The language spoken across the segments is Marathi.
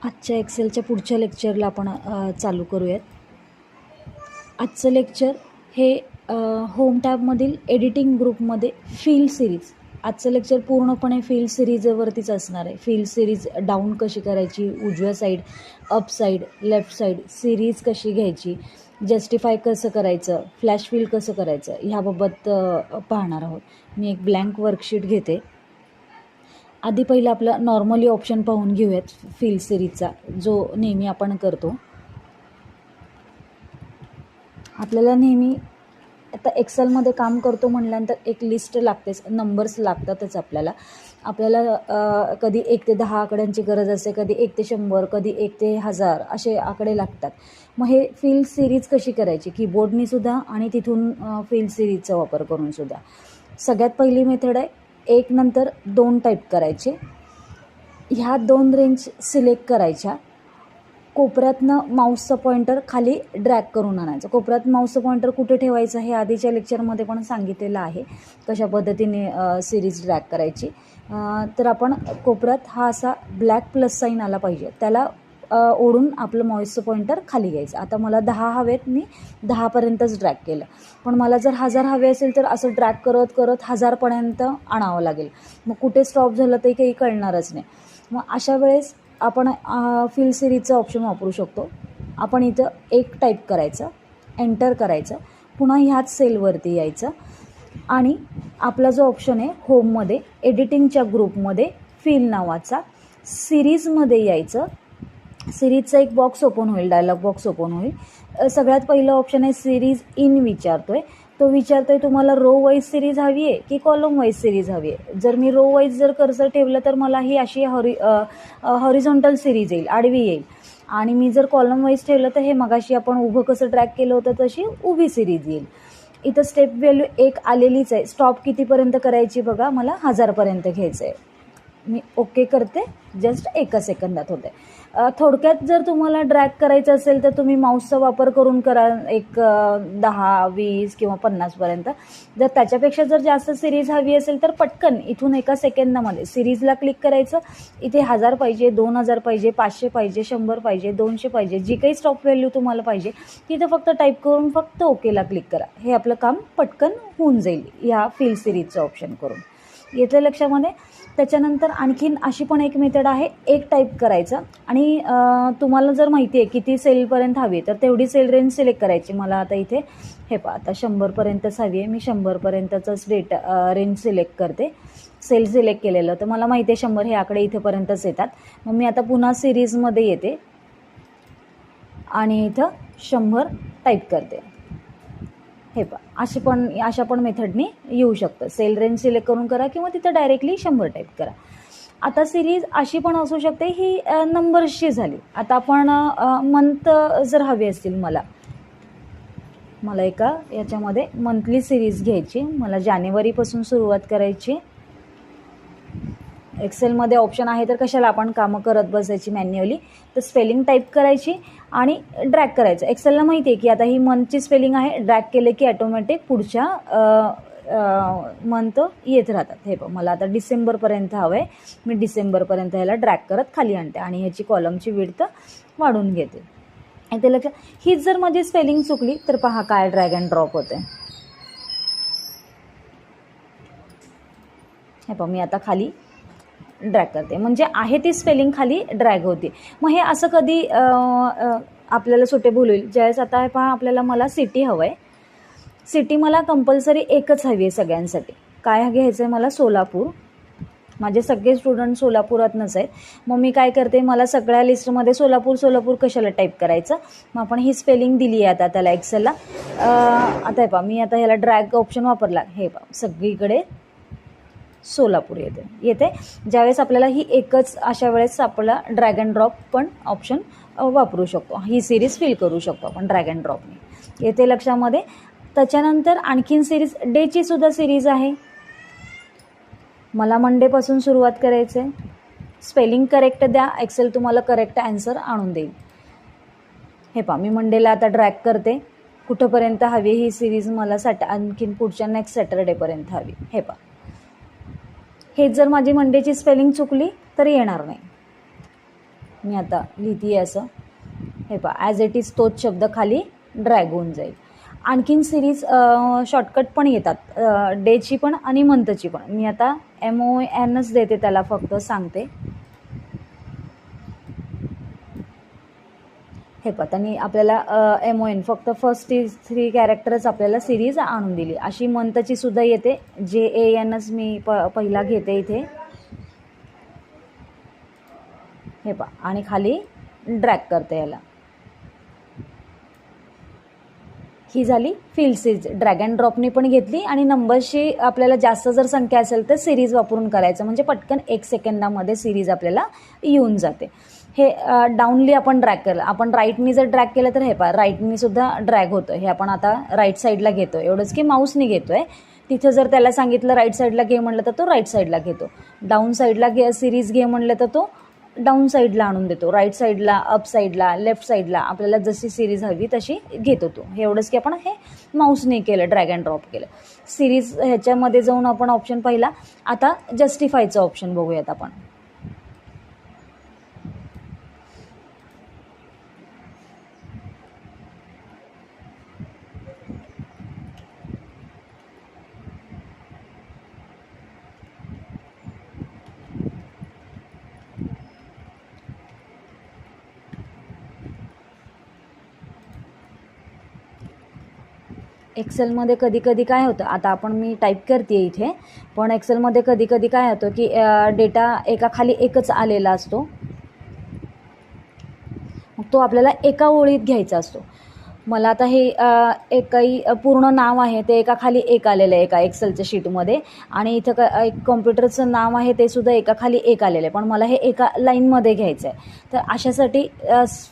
आजच्या एक्सेलच्या पुढच्या लेक्चरला आपण चालू करूयात. आजचं लेक्चर हे होम टॅबमधील एडिटिंग ग्रुपमध्ये फील्ड सिरीज. आजचं लेक्चर पूर्णपणे फील्ड सिरीजवरतीच असणार आहे. फील्ड सिरीज डाऊन कशी करायची, उजव्या side, up side, left side, series कशी घ्यायची, जस्टिफाय कसं करायचं, फ्लॅश फिल कसं करायचं, ह्याबाबत पाहणार आहोत. मी एक ब्लँक वर्कशीट घेते. आधी पहिलं आपलं नॉर्मली ऑप्शन पाहून घेऊयात फील्ड सिरीजचा, जो नेहमी आपण करतो. आपल्याला नेहमी आता एक्सेलमध्ये काम करतो म्हटल्यानंतर एक लिस्ट लागतेच, नंबर्स लागतातच आपल्याला कधी 1 ते 10 आकड्यांची गरज असते, कधी 1 ते 100, कधी 1 ते 1000 असे आकडे लागतात. मग हे फील्ड सिरीज कशी करायची, कीबोर्डनी सुद्धा आणि तिथून फील्ड सिरीजचा वापर करून सुद्धा. सगळ्यात पहिली मेथड आहे 1 नंतर 2 टाईप करायचे. ह्या 2 रेंज सिलेक्ट करायच्या. कोपऱ्यातनं माऊसचा पॉइंटर खाली ड्रॅग करून आणायचं. कोपऱ्यात माऊसचा पॉइंटर कुठे ठेवायचं हे आधीच्या लेक्चरमध्ये पण सांगितलेलं आहे, कशा पद्धतीने सिरीज ड्रॅग करायची. तर आपण कोपऱ्यात हा असा ब्लॅक प्लस साईन आला पाहिजे, त्याला ओढून आपलं माऊसचं पॉइंटर खाली घ्यायचं. आता मला 10 हवेत, मी 10पर्यंतच ड्रॅग केलं. पण मला जर 1000 हवे असेल तर असं ड्रॅग करत करत 1000पर्यंत आणावं लागेल. मग कुठे स्टॉप झालं ते काही कळणारच नाही. मग अशा वेळेस आपण फील्ड सिरीजचं ऑप्शन वापरू शकतो. आपण इथं 1 टाईप करायचं, एंटर करायचं, पुन्हा ह्याच सेलवरती यायचं आणि आपला जो ऑप्शन आहे होममध्ये एडिटिंगच्या ग्रुपमध्ये फील्ड नावाचा, सिरीजमध्ये यायचं. सिरीजचा एक बॉक्स ओपन होईल, डायलॉग बॉक्स ओपन होईल. सगळ्यात पहिलं ऑप्शन आहे सिरीज इन विचारतोय. तो विचारतोय तुम्हाला रो वाईज सिरीज हवी आहे की कॉलम वाईज सिरीज हवी आहे. जर मी रो वाईज जर कर्सर ठेवलं तर मला ही अशी हॉरिझॉन्टल सिरीज येईल, आडवी येईल. आणि मी जर कॉलम वाईज ठेवलं तर हे मगाशी आपण उभं कसं ट्रॅक केलं होतं तशी उभी सिरीज येईल. इथं स्टेप व्हॅल्यू 1 आलेलीच आहे. स्टॉप कितीपर्यंत करायची बघा, मला 1000पर्यंत घ्यायचं आहे. मी ओके करते, जस्ट 1 सेकंदात होते. थोडक्यात जर तुम्हाला ड्रॅग करायचं असेल तर तुम्ही माऊसचा वापर करून करा, एक 10, 20 किंवा 50पर्यंत. जर त्याच्यापेक्षा जर जास्त सिरीज हवी असेल तर पटकन इथून 1 सेकंदामध्ये सिरीजला क्लिक करायचं. इथे 1000 पाहिजे, 2000 पाहिजे, 500 पाहिजे, 100 पाहिजे, 200 पाहिजे, जी काही स्टॉप व्हॅल्यू तुम्हाला पाहिजे तिथं फक्त टाईप करून फक्त ओकेला क्लिक करा. हे आपलं काम पटकन होऊन जाईल ह्या फील्ड सिरीजचं ऑप्शन करून. येतं लक्षामध्ये. त्याच्यानंतर आणखीन अशी पण एक मेथड आहे, 1 टाईप करायचं आणि तुम्हाला जर माहिती आहे किती सेलपर्यंत हवी तर तेवढी सेल रेंज सिलेक्ट करायची. मला आता इथे हे पहा, आता 100पर्यंतच हवी आहे, मी 100पर्यंतच रेंज सिलेक्ट करते. सेल सिलेक्ट केलेलं तर मला माहिती आहे 100 हे आकडे इथेपर्यंतच येतात. मग मी आता पुन्हा सिरीजमध्ये येते आणि इथं 100 टाईप करते. हे पहा, अशा पण मेथडनी येऊ शकतं. सेल रेंज सिलेक्ट करून करा किंवा तिथं डायरेक्टली 100 टाईप करा. आता सिरीज अशी पण असू शकते, ही नंबर्सची झाली. आता आपण मंथ जर हवे असतील, मला एका याच्यामध्ये मंथली सिरीज घ्यायची. मला जानेवारीपासून सुरुवात करायची. एक्सेलमध्ये ऑप्शन आहे तर कशाला आपण कामं करत बसायची मॅन्युअली. तर स्पेलिंग टाईप करायची आणि ड्रॅग करायचं. एक्सेलला माहिती आहे की आता ही मंथची स्पेलिंग आहे, ड्रॅग केले की ॲटोमॅटिक पुढच्या मंथ येत राहतात. हे बघ, मला आता डिसेंबरपर्यंत हवं आहे. मी डिसेंबरपर्यंत ह्याला ड्रॅग करत खाली आणते आणि ह्याची कॉलमची विड्थ वाढवून घेते. इथे लक्षात, हीच जर माझी स्पेलिंग चुकली तर पहा काय ड्रॅग अँड ड्रॉप होते. हे पहा, मी आता खाली ड्रॅग करते, म्हणजे आहे ती स्पेलिंग खाली ड्रॅग होते. मग हे असं कधी आपल्याला सुटेबल होईल ज्यावेळेस, आता पहा आपल्याला मला सिटी हवं आहे. सिटी मला कंपल्सरी एकच हवी आहे सगळ्यांसाठी. काय घ्यायचं आहे मला? सोलापूर. माझे सगळे स्टुडंट सोलापुरातनंच आहेत. मग मी काय करते, मला सगळ्या लिस्टमध्ये सोलापूर कशाला टाईप करायचं. मग आपण ही स्पेलिंग दिली आहे आता त्याला एक्सेलला. आता हे पहा, मी आता ह्याला ड्रॅग ऑप्शन वापरला. हे पहा, सगळीकडे सोलापूर येते. ज्यावेळेस आपल्याला ही एकच, अशा वेळेस आपल्याला ड्रॅग अँड ड्रॉप पण ऑप्शन वापरू शकतो. ही सिरीज फिल करू शकतो आपण ड्रॅग अँड ड्रॉपने. येते लक्षामध्ये. त्याच्यानंतर आणखीन सिरीज, डेची सुद्धा सिरीज आहे. मला मंडेपासून सुरुवात करायचं आहे. स्पेलिंग करेक्ट द्या, एक्सेल तुम्हाला करेक्ट ॲन्सर आणून देईल. हे पहा, मी मंडेला आता ड्रॅग करते. कुठंपर्यंत हवी ही सिरीज मला आणखीन पुढच्या नेक्स्ट सॅटर्डेपर्यंत हवी. हे पहा, हेच जर माझी मंडेची स्पेलिंग चुकली तर येणार नाही. मी आता लिहिते असं, हे पहा ॲज इट इज तोच शब्द खाली ड्रॅग होऊन जाईल. आणखीन सिरीज शॉर्टकट पण येतात, डेची पण आणि मंथची पण. मी आता MONच देते त्याला, फक्त सांगते. हे पहा त्यांनी आपल्याला MON फक्त फर्स्ट 3 कॅरेक्टरच आपल्याला सिरीज आणून दिली. अशी मंथची सुद्धा येते, JANच मी पहिला घेते इथे, हे पहा, आणि खाली ड्रॅग करते याला. ही झाली फिल सिरीज. ड्रॅग अँड ड्रॉपनी पण घेतली, आणि नंबर्सची आपल्याला जास्त जर संख्या असेल तर सिरीज वापरून करायचं, म्हणजे पटकन 1 सेकंदामध्ये सिरीज आपल्याला येऊन जाते. हे डाऊनली आपण ड्रॅग केलं, आपण राईटनी जर ड्रॅग केलं तर हे पहा राईटनी सुद्धा ड्रॅग होतं. हे आपण आता राईट साईडला घेतो, एवढंच की माऊसनी घेतो आहे. तिथं जर त्याला सांगितलं राईट साईडला घे म्हणलं तर तो राईट साईडला घेतो, डाऊन साईडला सिरीज घे म्हणलं तर तो डाऊन साईडला आणून देतो, राईट साईडला, अप साईडला, लेफ्ट साईडला, आपल्याला जशी सिरीज हवी तशी घेतो तो. हे एवढंच की आपण हे माऊसने केलं, ड्रॅग अँड ड्रॉप केलं. सिरीज ह्याच्यामध्ये जाऊन आपण ऑप्शन पाहिला. आता जस्टिफायचं ऑप्शन बघूयात आपण. एक्सेलमध्ये कधी कधी काय होतं, आता आपण मी टाईप करते इथे, पण एक्सेलमध्ये कधी कधी काय होतं की डेटा एका खाली एकच आलेला असतो, मग तो आपल्याला एका ओळीत घ्यायचा असतो. मला आता हे एकही पूर्ण नाव आहे ते एका खाली एक आलेलं आहे एका एक्सेलच्या शीटमध्ये, आणि इथं एक कॉम्प्युटरचं नाव आहे ते सुद्धा एका खाली एक आलेलं आहे, पण मला हे एका लाईनमध्ये घ्यायचं आहे. तर अशासाठी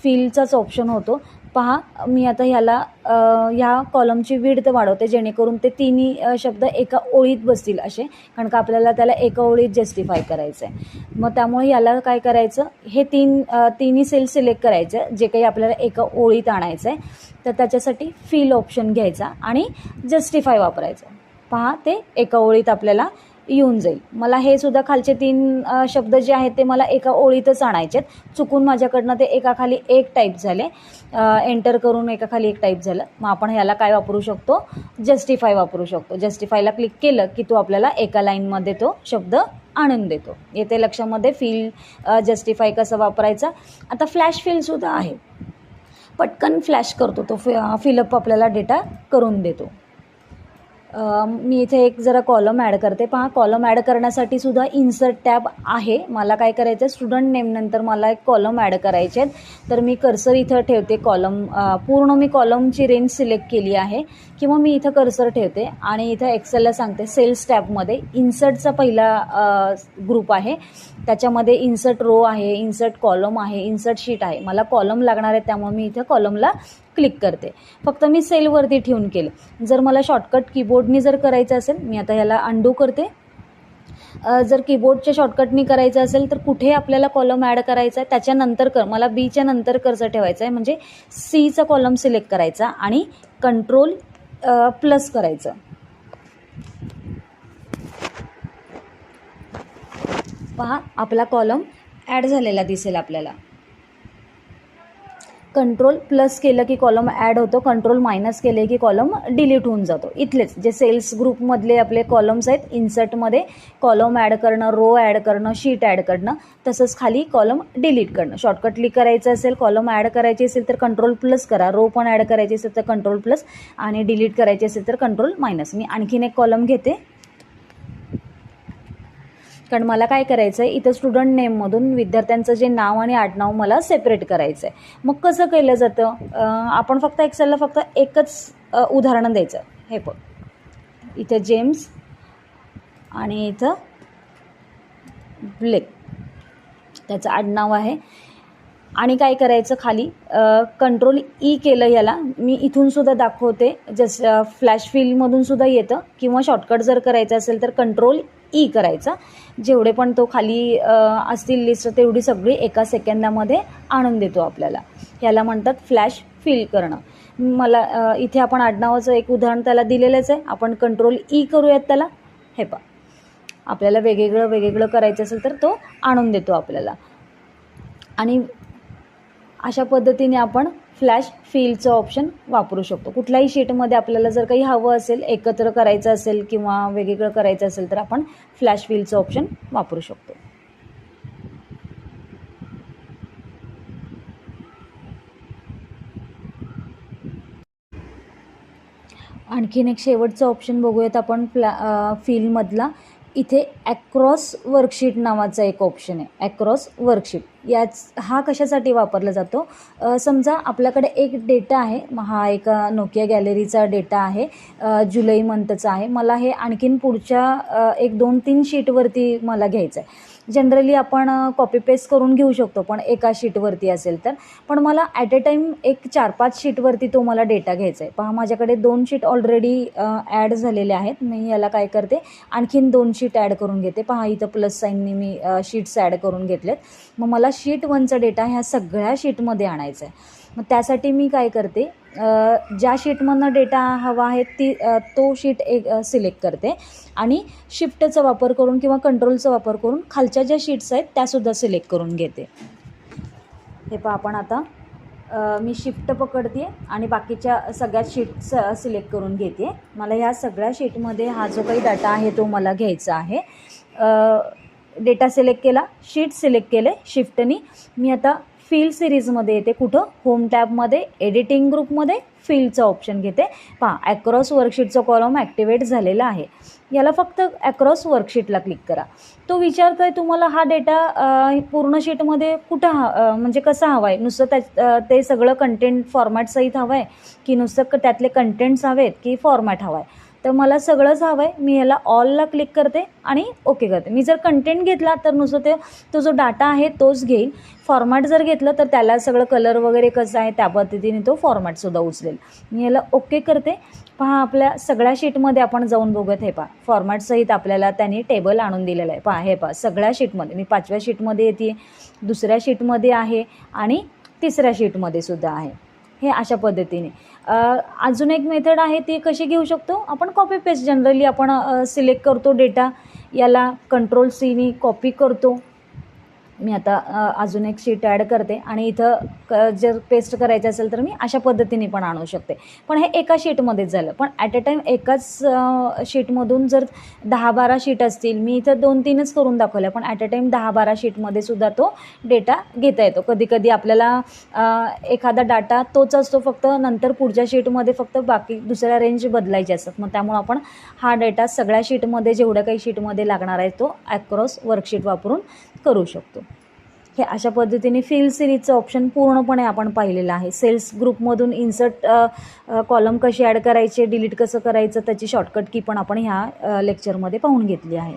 फिलचाच ऑप्शन होतो. पहा मी आता ह्याला ह्या कॉलमची विड्थ वाढवते, जेणेकरून ते तिन्ही शब्द एका ओळीत बसतील असे, कारण का आपल्याला त्याला एका ओळीत जस्टिफाय करायचं आहे. मग त्यामुळे याला काय करायचं, हे तिन्ही सेल सिलेक्ट करायचं जे काही आपल्याला एका ओळीत आणायचं आहे. तर त्याच्यासाठी फिल ऑप्शन घ्यायचा आणि जस्टिफाय वापरायचं. पहा ते एका ओळीत आपल्याला येऊन जाईल. मला हे सुद्धा खालचे 3 शब्द जे आहेत ते मला एका ओळीतच आणायचे आहेत. चुकून माझ्याकडनं ते एका खाली एक टाईप झाले, एंटर करून एका खाली एक टाईप झालं. मग आपण ह्याला काय वापरू शकतो, जस्टिफाय वापरू शकतो. जस्टिफायला क्लिक केलं की तो आपल्याला एका लाईनमध्ये तो शब्द आणून देतो. येते लक्षामध्ये फिल जस्टिफाय कसं वापरायचा. आता फ्लॅश फिलसुद्धा आहे, पटकन फ्लॅश करतो तो, फिलअप आपल्याला डेटा करून देतो. मी इथे एक जरा कॉलम ॲड करते. पहा कॉलम ॲड करण्यासाठी सुद्धा इन्सर्ट टॅब आहे. मला काय करायचं आहे, स्टुडंट नेम नंतर मला एक कॉलम ॲड करायचे आहेत. तर मी कर्सर इथं ठेवते, कॉलम पूर्ण मी कॉलमची रेंज सिलेक्ट केली आहे, किंवा मी इथं कर्सर ठेवते आणि इथं एक्सेलला सांगते सेल्स टॅबमध्ये इन्सर्टचा पहिला ग्रुप आहे, त्याच्यामध्ये इन्सर्ट रो आहे, इन्सर्ट कॉलम आहे, इन्सर्ट शीट आहे. मला कॉलम लागणार आहे त्यामुळे मी इथं कॉलमला क्लिक करते. फक्त मी सेलवरती ठेवून केलं. जर मला शॉर्टकट कीबोर्डनी जर करायचं असेल, मी आता याला अंडू करते. जर कीबोर्डच्या शॉर्टकटनी करायचं असेल तर कुठे आपल्याला कॉलम ॲड करायचा आहे त्याच्यानंतर मला बीच्या नंतर कर्सर ठेवायचं आहे, म्हणजे सीचा कॉलम सिलेक्ट करायचा आणि कंट्रोल प्लस करायचं. पहा आपला कॉलम ॲड झालेला दिसेल आपल्याला. कंट्रोल प्लस केलं की कॉलम ॲड होतो, कंट्रोल मायनस केले की कॉलम डिलीट होऊन जातो. इथलेच जे सेल्स ग्रुपमधले आपले कॉलम्स आहेत, इन्सर्टमध्ये कॉलम ॲड करणं, रो ॲड करणं, शीट ॲड करणं, तसंच खाली कॉलम डिलीट करणं. शॉर्टकटली करायचं असेल, कॉलम ॲड करायची असेल तर कंट्रोल प्लस करा, रो पण ॲड करायची असेल तर कंट्रोल प्लस, आणि डिलीट करायची असेल तर कंट्रोल मायनस. मी आणखीन एक कॉलम घेते, कारण मला काय करायचं आहे, इथं स्टुडंट नेममधून विद्यार्थ्यांचं जे नाव आणि आडनाव मला सेपरेट करायचं आहे. मग कसं केलं जातं, आपण फक्त एक्सेलला फक्त एकच उदाहरण द्यायचं. हे बघ इथं जेम्स आणि इथं ब्लेक त्याचं आडनाव आहे. आणि काय करायचं, खाली कंट्रोल ई केलं याला. मी इथून सुद्धा दाखवते, जसं फ्लॅश फिलमधून सुद्धा येतं, किंवा शॉर्टकट जर करायचं असेल तर कंट्रोल ई करायचा. जेवढे पण तो खाली असतील लिस्ट तेवढी सगळी एका सेकंदामध्ये आणून देतो आपल्याला. ह्याला म्हणतात फ्लॅश फिल करणं. मला इथे आपण आडनावाचं एक उदाहरण त्याला दिलेलंच आहे, आपण कंट्रोल ई करूयात त्याला. हे पहा आपल्याला वेगवेगळं करायचं असेल तर तो आणून देतो आपल्याला. आणि अशा पद्धतीने आपण फ्लॅश फिलचं ऑप्शन वापरू शकतो. कुठल्याही शीटमध्ये आपल्याला जर काही हवं असेल, एकत्र करायचं असेल किंवा वेगवेगळं करायचं असेल तर आपण फ्लॅश फिलचं ऑप्शन वापरू शकतो. आणखीन एक शेवटचं ऑप्शन बघूयात आपण फिलमधला. इथे ॲक्रॉस वर्कशीट नावाचा एक ऑप्शन आहे. ॲक्रॉस वर्कशीट हा कशासाठी वापरला जातो? समजा आपल्याकडे एक डेटा आहे, हा एक नोकिया गॅलरीचा डेटा आहे, जुलै मंथचा आहे. मला हे आणखीन पुढच्या 1-2-3 शीटवरती मला घ्यायचं आहे. जनरली आपण कॉपी पेस्ट करून घेऊ शकतो पण एका शीटवरती असेल तर. पण मला ॲट अ टाईम एक 4-5 शीटवरती तो मला डेटा घ्यायचा आहे. पहा, माझ्याकडे 2 शीट ऑलरेडी ॲड झालेले आहेत. मी याला काय करते, आणखीन 2 शीट ॲड करून घेते. पहा, इथं प्लस साईनने मी शीट्स ॲड करून घेतलेत. मग मला शीट 1चा डेटा ह्या सगळ्या शीटमध्ये आणायचा आहे. मग त्यासाठी मी काय करते, ज्या शीटमधनं डेटा हवा आहे तो शीट सिलेक्ट करते आणि शिफ्टचा वापर करून किंवा कंट्रोलचा वापर करून खालच्या ज्या शीट्स आहेत त्यासुद्धा सिलेक्ट करून घेते. हे पहा, आपण आता मी शिफ्ट पकडते आणि बाकीच्या सगळ्या शीट्स सिलेक्ट करून घेते. मला ह्या सगळ्या शीटमध्ये हा जो काही डाटा आहे तो मला घ्यायचा आहे. डेटा सिलेक्ट केला, शीट सिलेक्ट केले शिफ्टनी. मी आता फिल सिरीजमध्ये येते. कुठं? होम टॅबमध्ये, एडिटिंग ग्रुपमध्ये फिलचं ऑप्शन घेते. पहा, ॲक्रॉस वर्कशीटचं कॉलम ॲक्टिवेट झालेला आहे. याला फक्त ॲक्रॉस वर्कशीटला क्लिक करा. तो विचारतो आहे तुम्हाला हा डेटा पूर्ण शीटमध्ये कुठं म्हणजे कसा हवा आहे? नुसतं ते सगळं कंटेंट फॉर्मॅटसहित हवं आहे की नुसतं त्यातले कंटेंट्स हवे आहेत की फॉर्मॅट हवा आहे? तर मला सगळंच हवं आहे. मी याला ऑलला क्लिक करते आणि ओके करते. मी जर कंटेंट घेतला तर नुसतं तो जो डाटा आहे तोच घेईल. फॉर्मॅट जर घेतलं तर त्याला सगळं कलर वगैरे कसं आहे त्या पद्धतीने तो फॉर्मॅटसुद्धा उचलेल. मी याला ओके करते. पहा, आपल्या सगळ्या शीटमध्ये आपण जाऊन बघत. हे पहा, फॉर्मॅटसहित आपल्याला त्यांनी टेबल आणून दिलेलं आहे. पहा, हे पहा, सगळ्या शीटमध्ये मी 5व्या शीटमध्ये येते, दुसऱ्या शीटमध्ये आहे आणि तिसऱ्या शीटमध्ये सुद्धा आहे. हे अशा पद्धतीने. अजून एक मेथड आहे, ती कशी घेऊ शकतो आपण? Copy paste. जनरली आपण सिलेक्ट करतो डेटा, याला कंट्रोल-C कॉपी करतो. मी आता अजून एक शीट ॲड करते आणि इथं जर पेस्ट करायचं असेल तर मी अशा पद्धतीने पण आणू शकते. पण हे एका शीटमध्येच झालं. पण ॲट अ टाईम एकाच शीटमधून जर 10-12 शीट असतील, मी इथं 2-3च करून दाखवल्या, पण ॲट अ टाईम 10-12 शीटमध्ये सुद्धा तो डेटा घेता येतो. कधीकधी आपल्याला एखादा डाटा तोच असतो, फक्त नंतर पुढच्या शीटमध्ये फक्त बाकी दुसऱ्या रेंज बदलायचे असतात. मग त्यामुळे आपण हा डेटा सगळ्या शीटमध्ये, जेवढ्या काही शीटमध्ये लागणार आहे तो ॲक्रॉस वर्कशीट वापरून करू शकतो. हे अशा पद्धतीने फिल सिरीजचं ऑप्शन पूर्णपणे आपण पाहिलेलं आहे. सेल्स ग्रुपमधून इन्सर्ट कॉलम कशी ॲड करायचे, डिलीट कसं करायचं, त्याची शॉर्टकट की पण आपण ह्या लेक्चरमध्ये पाहून घेतली आहे.